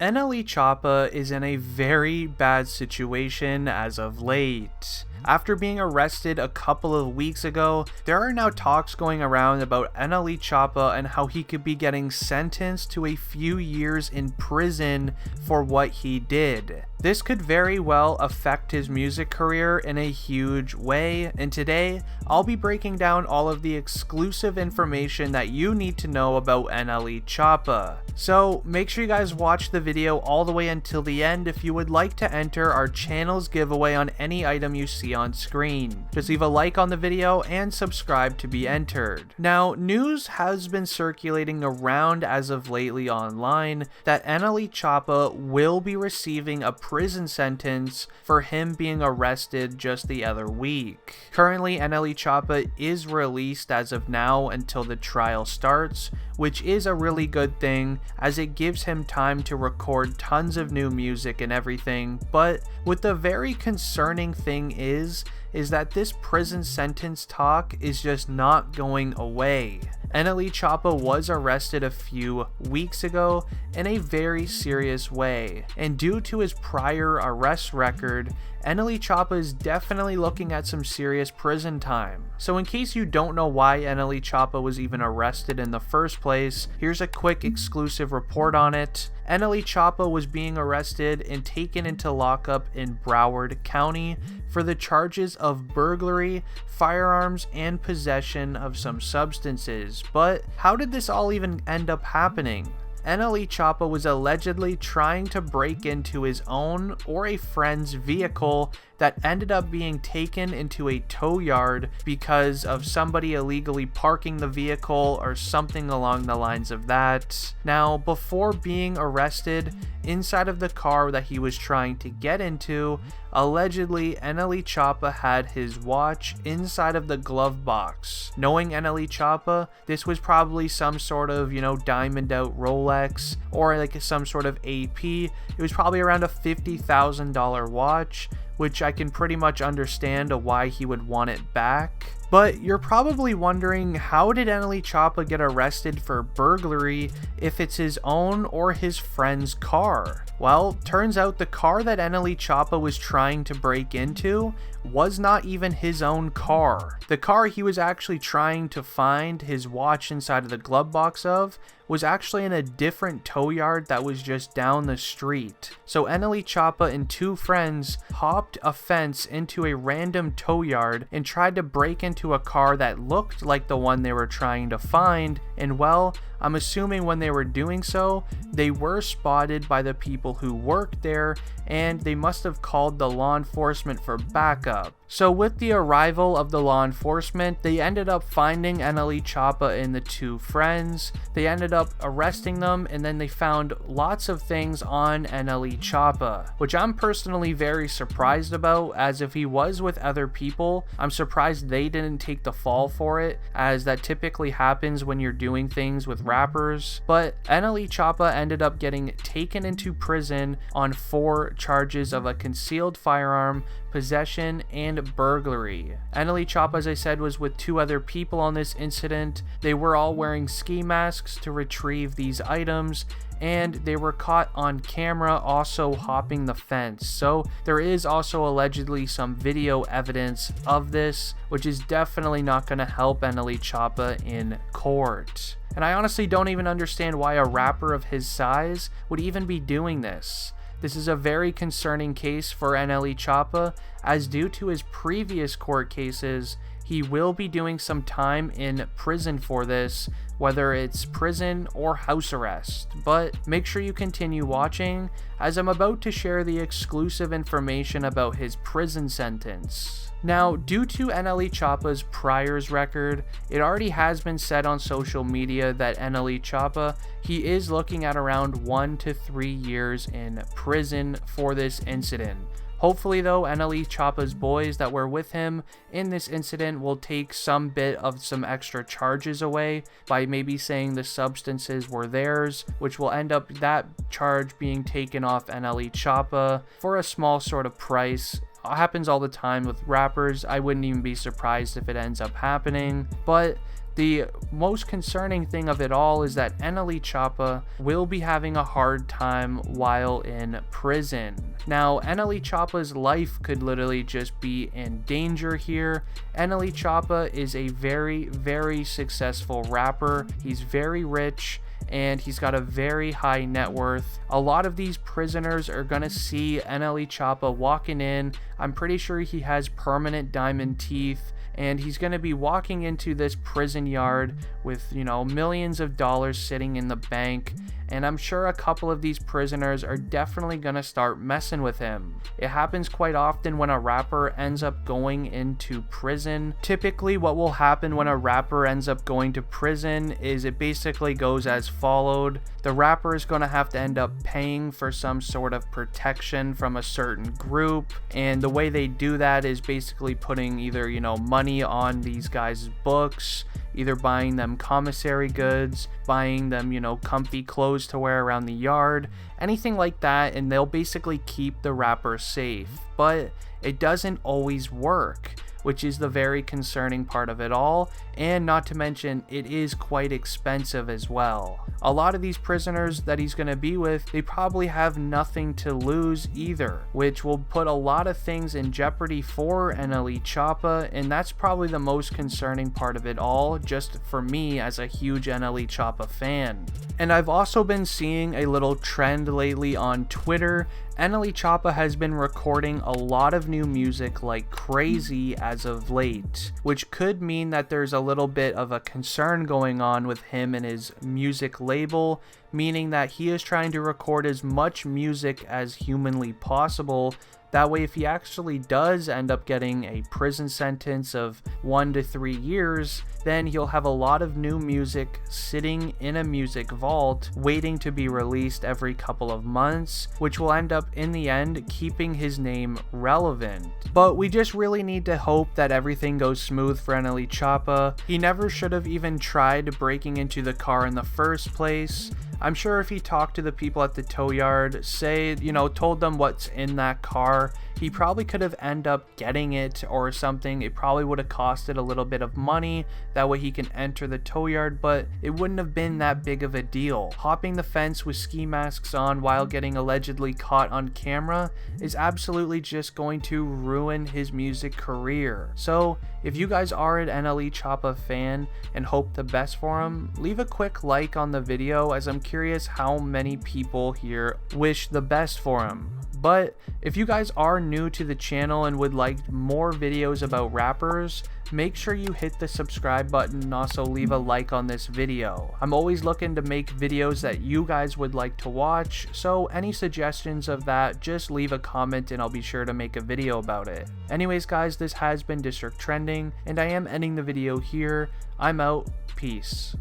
NLE Choppa is in a very bad situation as of late. After being arrested a couple of weeks ago, there are now talks going around about NLE Choppa and how he could be getting sentenced to a few years in prison for what he did. This could very well affect his music career in a huge way, and today I'll be breaking down all of the exclusive information that you need to know about NLE Choppa. So make sure you guys watch the video all the way until the end if you would like to enter our channel's giveaway on any item you see on screen. Just leave a like on the video and subscribe to be entered. Now, news has been circulating around as of lately online that NLE Choppa will be receiving a prison sentence for him being arrested just the other week. Currently, NLE Choppa is released as of now until the trial starts, which is a really good thing as it gives him time to record tons of new music and everything. But what the very concerning thing is that this prison sentence talk is just not going away. NLE Choppa was arrested a few weeks ago in a very serious way, and due to his prior arrest record, NLE Choppa is definitely looking at some serious prison time. So in case you don't know why NLE Choppa was even arrested in the first place, here's a quick exclusive report on it. NLE Choppa was being arrested and taken into lockup in Broward County for the charges of burglary, firearms, and possession of some substances. But how did this all even end up happening? NLE Choppa was allegedly trying to break into his own or a friend's vehicle that ended up being taken into a tow yard because of somebody illegally parking the vehicle or something along the lines of that. Now, before being arrested, inside of the car that he was trying to get into, allegedly NLE Choppa had his watch inside of the glove box. Knowing NLE Choppa, this was probably some sort of, diamond out Rolex or like some sort of AP. It was probably around a $50,000 watch, which I can pretty much understand why he would want it back. But you're probably wondering, how did NLE Choppa get arrested for burglary if it's his own or his friend's car? Well, turns out the car that NLE Choppa was trying to break into was not even his own car. The car he was actually trying to find his watch inside of the glove box of was actually in a different tow yard that was just down the street. So NLE Choppa and two friends hopped a fence into a random tow yard and tried to break into a car that looked like the one they were trying to find, and well, I'm assuming when they were doing so, they were spotted by the people who worked there, and they must have called the law enforcement for backup. So with the arrival of the law enforcement, they ended up finding NLE Choppa and the two friends. They ended up arresting them, and then they found lots of things on NLE Choppa, which I'm personally very surprised about, as if he was with other people, I'm surprised they didn't take the fall for it, as that typically happens when you're doing things with rappers. But NLE Choppa ended up getting taken into prison on 4 charges of a concealed firearm, possession, and burglary. NLE Choppa, as I said, was with 2 other people on this incident. They were all wearing ski masks to retrieve these items, and they were caught on camera also hopping the fence. So there is also allegedly some video evidence of this, which is definitely not going to help NLE Choppa in court. And I honestly don't even understand why a rapper of his size would even be doing this. This is a very concerning case for NLE Choppa, as due to his previous court cases, he will be doing some time in prison for this, whether it's prison or house arrest. But make sure you continue watching, as I'm about to share the exclusive information about his prison sentence. Now, due to NLE Choppa's priors record, it already has been said on social media that NLE Choppa, he is looking at around 1 to 3 years in prison for this incident. Hopefully though, NLE Choppa's boys that were with him in this incident will take some bit of some extra charges away by maybe saying the substances were theirs, which will end up that charge being taken off NLE Choppa for a small sort of price. happens all the time with rappers. I wouldn't even be surprised if it ends up happening. But the most concerning thing of it all is that NLE Choppa will be having a hard time while in prison. Now, NLE Choppa's life could literally just be in danger here. NLE Choppa is a very, very successful rapper. He's very rich, and he's got a very high net worth. A lot of these prisoners are gonna see NLE Choppa walking in. I'm pretty sure he has permanent diamond teeth, and he's going to be walking into this prison yard with, you know, millions of dollars sitting in the bank, and I'm sure a couple of these prisoners are definitely going to start messing with him. It happens quite often when a rapper ends up going into prison. Typically what will happen when a rapper ends up going to prison is it basically goes as followed. The rapper is going to have to end up paying for some sort of protection from a certain group, and the way they do that is basically putting either, you know, money on these guys' books, either buying them commissary goods, buying them, you know, comfy clothes to wear around the yard, anything like that, and they'll basically keep the rapper safe. But it doesn't always work, which is the very concerning part of it all, and not to mention it is quite expensive as well. A lot of these prisoners that he's going to be with, they probably have nothing to lose either, which will put a lot of things in jeopardy for NLE Choppa, and that's probably the most concerning part of it all, just for me as a huge NLE Choppa fan. And I've also been seeing a little trend lately on Twitter. NLE Choppa has been recording a lot of new music like crazy as of late, which could mean that there's a little bit of a concern going on with him and his music label, meaning that he is trying to record as much music as humanly possible. That way, if he actually does end up getting a prison sentence of 1 to 3 years, then he'll have a lot of new music sitting in a music vault waiting to be released every couple of months, which will end up in the end keeping his name relevant. But we just really need to hope that everything goes smooth for NLE Choppa. He never should have even tried breaking into the car in the first place. I'm sure if he talked to the people at the tow yard, say, you know, told them what's in that car, he probably could have ended up getting it or something. It probably would have costed a little bit of money. That way he can enter the tow yard, but it wouldn't have been that big of a deal. Hopping the fence with ski masks on while getting allegedly caught on camera is absolutely just going to ruin his music career. So if you guys are an NLE Choppa fan and hope the best for him, leave a quick like on the video, as I'm curious how many people here wish the best for him. But if you guys are new to the channel and would like more videos about rappers, make sure you hit the subscribe button and also leave a like on this video. I'm always looking to make videos that you guys would like to watch, so any suggestions of that, just leave a comment and I'll be sure to make a video about it. Anyways guys, this has been District Trending, and I am ending the video here. I'm out. Peace.